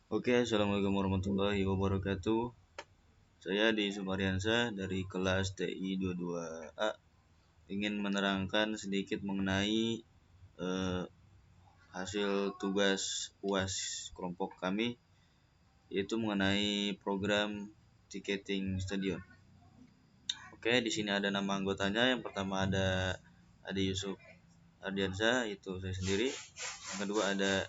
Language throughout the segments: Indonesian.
Oke, Assalamualaikum warahmatullahi wabarakatuh. Saya di Sumariansa dari kelas TI 22A ingin menerangkan sedikit mengenai hasil tugas UAS kelompok kami, yaitu mengenai program ticketing stadion. Oke, di sini ada nama anggotanya. Yang pertama ada Adi Yusuf Ardiansa, itu saya sendiri. Yang kedua ada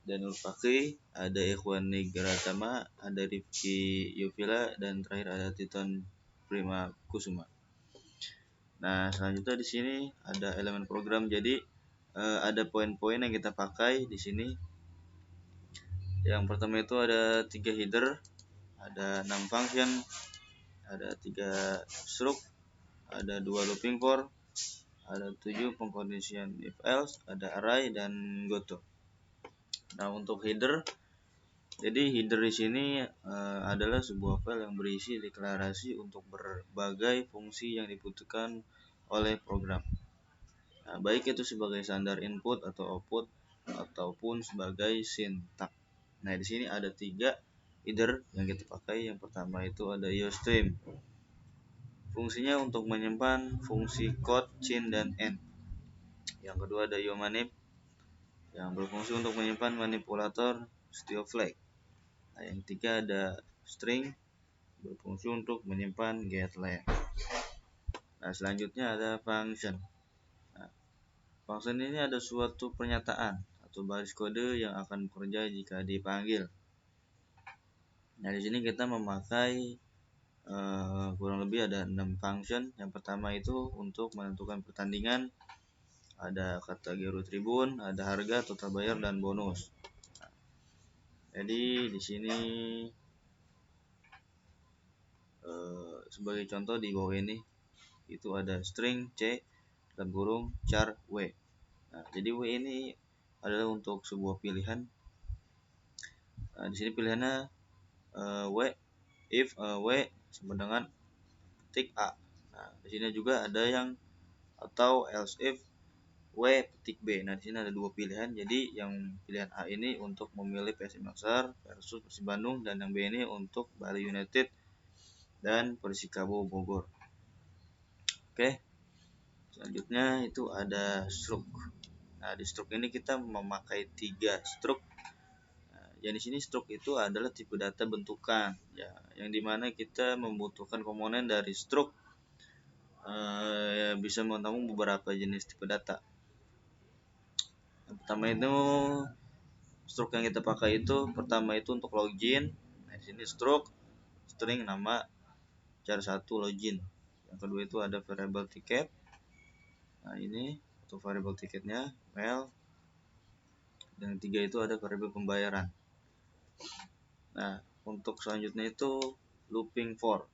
Danul Fakri, ada Ikhwan Nigratama, ada Rifki Yuvila, dan terakhir ada Titon Prima Kusuma. Nah, selanjutnya di sini ada elemen program. Jadi ada poin-poin yang kita pakai di sini. Yang pertama itu ada 3 header, ada 6 function, ada 3 struct, ada 2 looping for, ada 7 pengkondisian if else, ada array dan goto. Nah, untuk header, jadi header di sini adalah sebuah file yang berisi deklarasi untuk berbagai fungsi yang dibutuhkan oleh program. Nah, baik itu sebagai standar input atau output ataupun sebagai sintak. Nah, di sini ada 3 header yang kita pakai. Yang pertama itu ada iostream. Fungsinya untuk menyimpan fungsi code, chain, dan end. Yang kedua ada iomanip yang berfungsi untuk menyimpan manipulator StioFlag. Nah, yang ketiga ada string berfungsi untuk menyimpan getLength. Nah, selanjutnya ada function. Nah, function ini ada suatu pernyataan atau baris kode yang akan bekerja jika dipanggil. Nah, di sini kita memakai kurang lebih ada 6 function. Yang pertama itu untuk menentukan pertandingan, ada kategori tribun, ada harga, total bayar, dan bonus. Nah, jadi di sini sebagai contoh di bawah ini itu ada string C dan burung char W. Nah, jadi W ini adalah untuk sebuah pilihan. Nah, di sini pilihannya W if W sama dengan petik A. Nah, di sini juga ada yang atau else if W petik B. Nah, di sini ada 2 pilihan. Jadi yang pilihan A ini untuk memilih PSM Makassar versus Persib Bandung, dan yang B ini untuk Bali United dan Persikabo Bogor. Oke. Selanjutnya itu ada struct. Nah, di struct ini kita memakai 3 struct. Nah, yang di sini struct itu adalah tipe data bentukan, ya, yang dimana kita membutuhkan komponen dari struct bisa menampung beberapa jenis tipe data. Yang pertama itu struct yang kita pakai itu pertama itu untuk login. Nah, di sini struct string nama char 1 login. Yang kedua itu ada variable ticket. Nah, ini untuk variable ticketnya mail. Dan yang ketiga itu ada variable pembayaran. Nah, untuk selanjutnya itu looping for.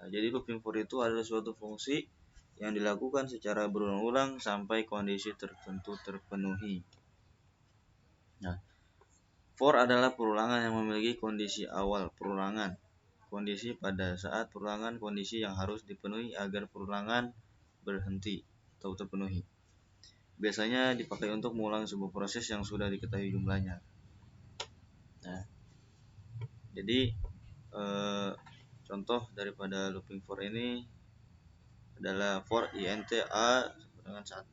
Nah, jadi looping for itu adalah suatu fungsi yang dilakukan secara berulang-ulang sampai kondisi tertentu terpenuhi. Nah, for adalah perulangan yang memiliki kondisi awal perulangan, kondisi pada saat perulangan, kondisi yang harus dipenuhi agar perulangan berhenti atau terpenuhi. Biasanya dipakai untuk mengulang sebuah proses yang sudah diketahui jumlahnya. Nah, jadi contoh daripada looping for ini adalah for int a dengan 1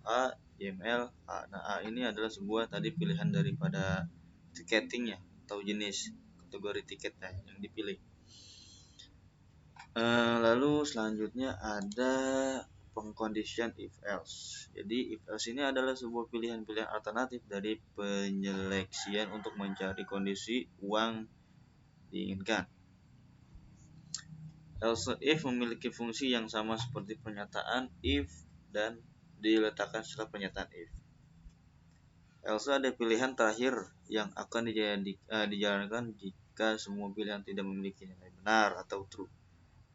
a yml a. Nah, a ini adalah sebuah tadi pilihan daripada ticketingnya atau jenis kategori tiketnya yang dipilih. Lalu selanjutnya ada pengkondisian if else. Jadi if else ini adalah sebuah pilihan-pilihan alternatif dari penyeleksian untuk mencari kondisi uang diinginkan. Else if memiliki fungsi yang sama seperti pernyataan if dan diletakkan setelah pernyataan if. Else ada pilihan terakhir yang akan dijalankan jika semua pilihan tidak memiliki nilai benar atau true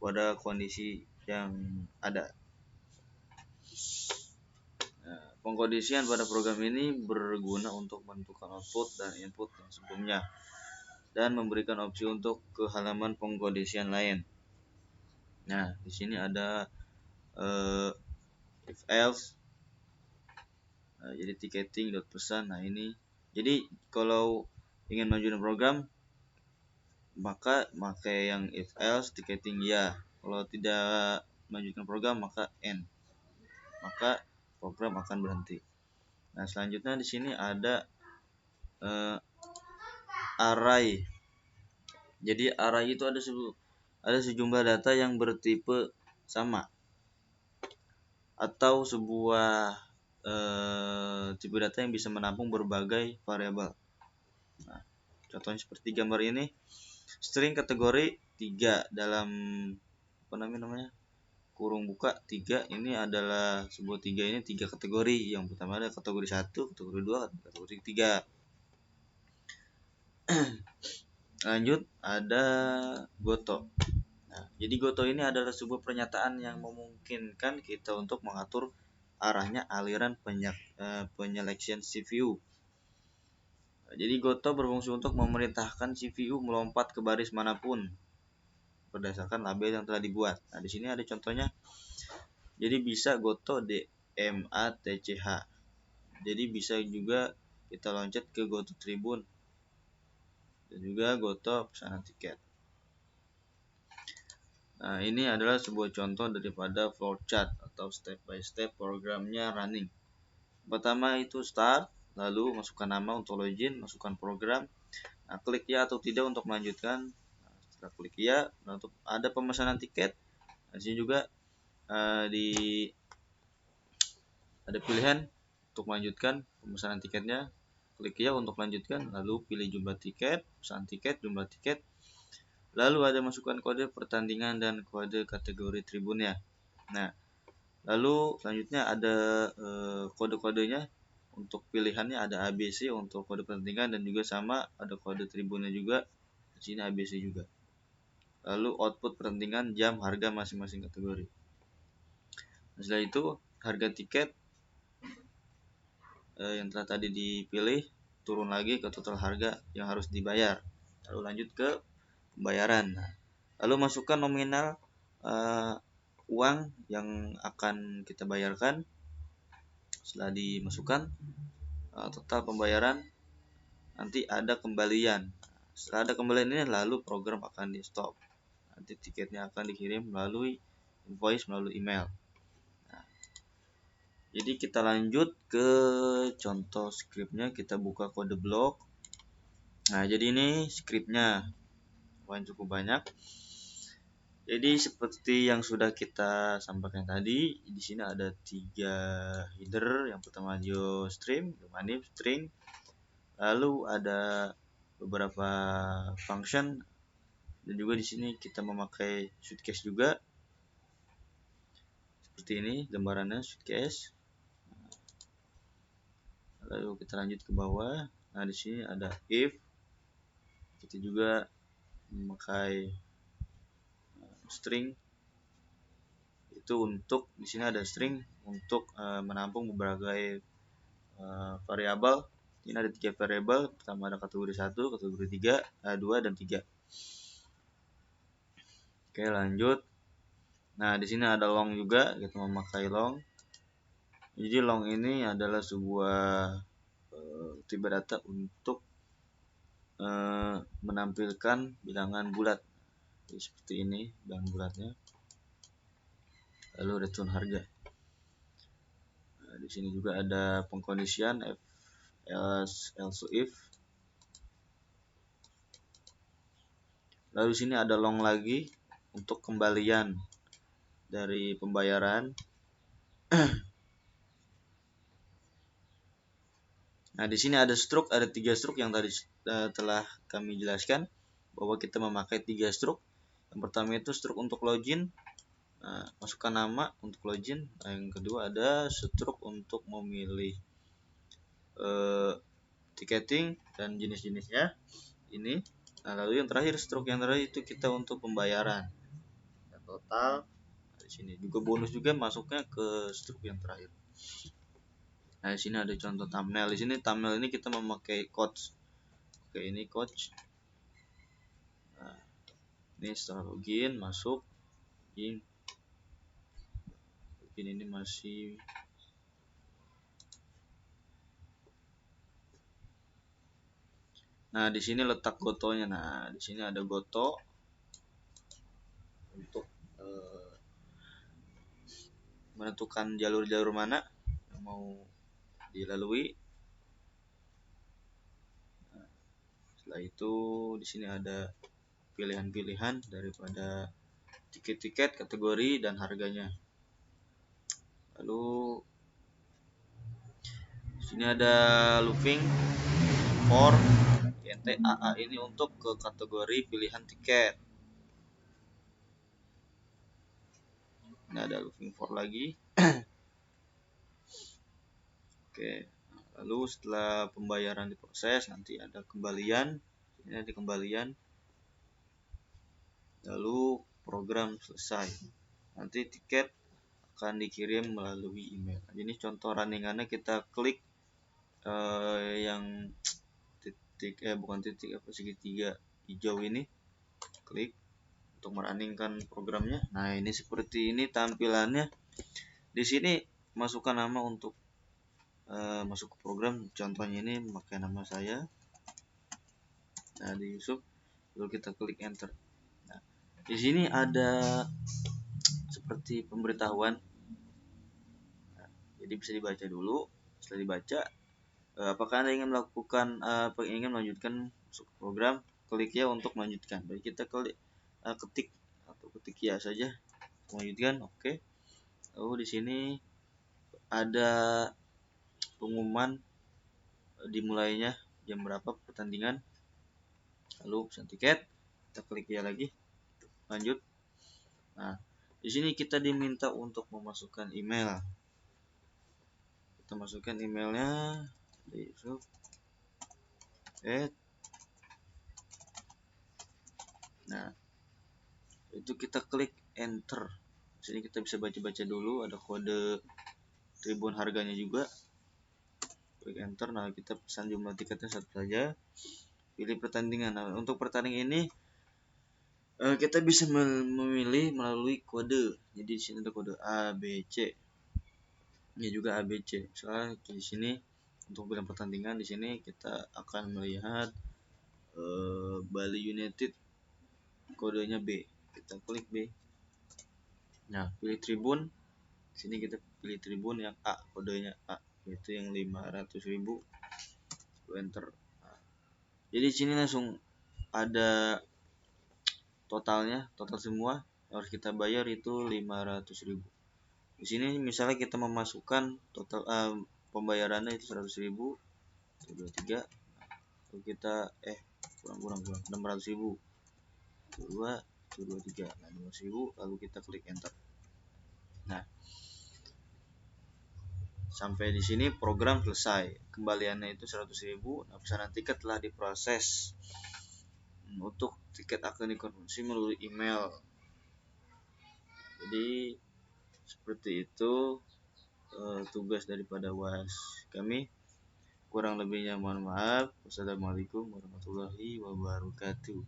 pada kondisi yang ada. Nah, pengkondisian pada program ini berguna untuk menentukan output dan input yang sebelumnya dan memberikan opsi untuk ke halaman pengkondisian lain. Nah, di sini ada if else. Jadi ticketing pesan. Nah, ini jadi kalau ingin majuin program, maka pakai yang if else ticketing ya. Kalau tidak melanjutkan program maka end, maka program akan berhenti. Nah, selanjutnya di sini ada array. Jadi array itu ada sejumlah data yang bertipe sama atau sebuah tipe data yang bisa menampung berbagai variabel. Nah, contohnya seperti gambar ini, string kategori 3 dalam kurung buka 3, ini adalah sebuah 3 ini 3 kategori. Yang pertama ada kategori 1, kategori 2, kategori 3. Lanjut ada goto. Nah, jadi goto ini adalah sebuah pernyataan yang memungkinkan kita untuk mengatur arahnya aliran penyeleksian CPU. Nah, jadi goto berfungsi untuk memerintahkan CPU melompat ke baris manapun berdasarkan label yang telah dibuat. Nah, di sini ada contohnya. Jadi bisa goto DMATCH. Jadi bisa juga kita loncat ke goto tribun dan juga goto pesanan tiket. Nah, ini adalah sebuah contoh daripada flowchart atau step by step programnya running. Pertama itu start, lalu masukkan nama untuk login, masukkan program. Nah, klik ya atau tidak untuk melanjutkan. Nah, setelah klik ya, untuk ada pemesanan tiket. Nah, di sini juga ada pilihan untuk melanjutkan pemesanan tiketnya. Klik ya untuk melanjutkan, lalu pilih jumlah tiket, pesan tiket, jumlah tiket. Lalu ada masukkan kode pertandingan dan kode kategori tribunnya. Nah, lalu selanjutnya ada kode-kodenya. Untuk pilihannya ada ABC untuk kode pertandingan dan juga sama ada kode tribunnya juga. Di sini ABC juga. Lalu output pertandingan, jam, harga masing-masing kategori. Nah, setelah itu harga tiket yang telah tadi dipilih turun lagi ke total harga yang harus dibayar. Lalu lanjut ke pembayaran. Nah, lalu masukkan nominal uang yang akan kita bayarkan. Setelah dimasukkan total pembayaran, nanti ada kembalian. Setelah ada kembalian ini, lalu program akan di stop. Nanti tiketnya akan dikirim melalui invoice, melalui email. Nah, jadi kita lanjut ke contoh scriptnya. Kita buka kode blok. Nah, jadi ini scriptnya cukup banyak. Jadi seperti yang sudah kita sampaikan tadi, di sini ada 3 header. Yang pertama geostream, manip string. Lalu ada beberapa function dan juga di sini kita memakai suitcase juga. Seperti ini gambarannya suitcase. Lalu kita lanjut ke bawah. Nah, di sini ada if. Kita juga memakai string. Itu untuk di sini ada string untuk menampung berbagai variabel. Ini ada 3 variabel. Pertama ada kategori 1, kategori 3, 2 dan 3. Oke, lanjut. Nah, di sini ada long juga, kita memakai long. Jadi long ini adalah sebuah tipe data untuk menampilkan bilangan bulat. Jadi seperti ini bilangan bulatnya. Lalu return harga. Nah, di sini juga ada pengkondisian else if. Lalu di sini ada long lagi untuk kembalian dari pembayaran. Nah, di sini ada struct, ada 3 struct yang tadi telah kami jelaskan bahwa kita memakai 3 struct. Yang pertama itu struct untuk login. Nah, masukkan nama untuk login. Nah, yang kedua ada struct untuk memilih ticketing dan jenis-jenisnya. Ini. Nah, lalu yang terakhir struct yang terakhir itu kita untuk pembayaran. Dan total. Nah, di sini juga bonus juga masuknya ke struct yang terakhir. Nah, di sini ada contoh thumbnail. Di sini thumbnail ini kita memakai coach. Oke, ini coach. Nah, ini setelah login masuk. Login ini masih Nah, di sini letak gotonya. Nah, di sini ada goto untuk menentukan jalur-jalur mana yang mau dilalui. Nah, setelah itu di sini ada pilihan-pilihan daripada tiket-tiket, kategori, dan harganya. Lalu di sini ada looping for NTAA ini untuk ke kategori pilihan tiket. Ini ada looping for lagi. Oke. Lalu setelah pembayaran diproses nanti ada kembalian. Ini ada kembalian. Lalu program selesai. Nanti tiket akan dikirim melalui email. Ini contoh runningannya, kita klik yang titik bukan titik segitiga hijau ini, klik untuk merunningkan programnya. Nah, ini seperti ini tampilannya. Di sini masukkan nama untuk masuk ke program. Contohnya ini memakai nama saya. Nah, di Yusuf. Lalu kita klik enter. Nah, di sini ada seperti pemberitahuan. Nah, jadi bisa dibaca dulu. Setelah dibaca, apakah Anda ingin melanjutkan masuk ke program? Klik ya untuk melanjutkan. Baik, kita ketik ya saja melanjutkan. Oke. Lalu di sini ada pengumuman dimulainya jam berapa pertandingan. Lalu pesan tiket, kita klik ya lagi, lanjut. Nah, di sini kita diminta untuk memasukkan email. Kita masukkan emailnya di Yusuf. Nah, itu kita klik enter. Di sini kita bisa baca-baca dulu, ada kode tribun harganya juga. Klik enter. Nah, kita pesan jumlah tiketnya satu saja. Pilih pertandingan. Nah, untuk pertandingan ini kita bisa memilih melalui kode. Jadi di sini ada kode A, B, C. Ini juga A, B, C. Misalnya di sini untuk bilang pertandingan, di sini kita akan melihat Bali United, kodenya B. Kita klik B. Nah, pilih tribun. Di sini kita pilih tribun yang A, kodenya A, yaitu yang 500.000. Enter. Nah, jadi di sini langsung ada total semua harus kita bayar itu 500.000. Di sini misalnya kita memasukkan total pembayarannya itu 100.000, 23. Lalu kita kurang 600.000, 23. Nah, 600.000, lalu kita klik enter. Nah, sampai di sini program selesai. Kembaliannya itu 100.000. Nah, pesanan tiket telah diproses. Untuk tiket akan dikonfirmasi melalui email. Jadi seperti itu tugas daripada UAS kami. Kurang lebihnya mohon maaf. Wassalamualaikum warahmatullahi wabarakatuh.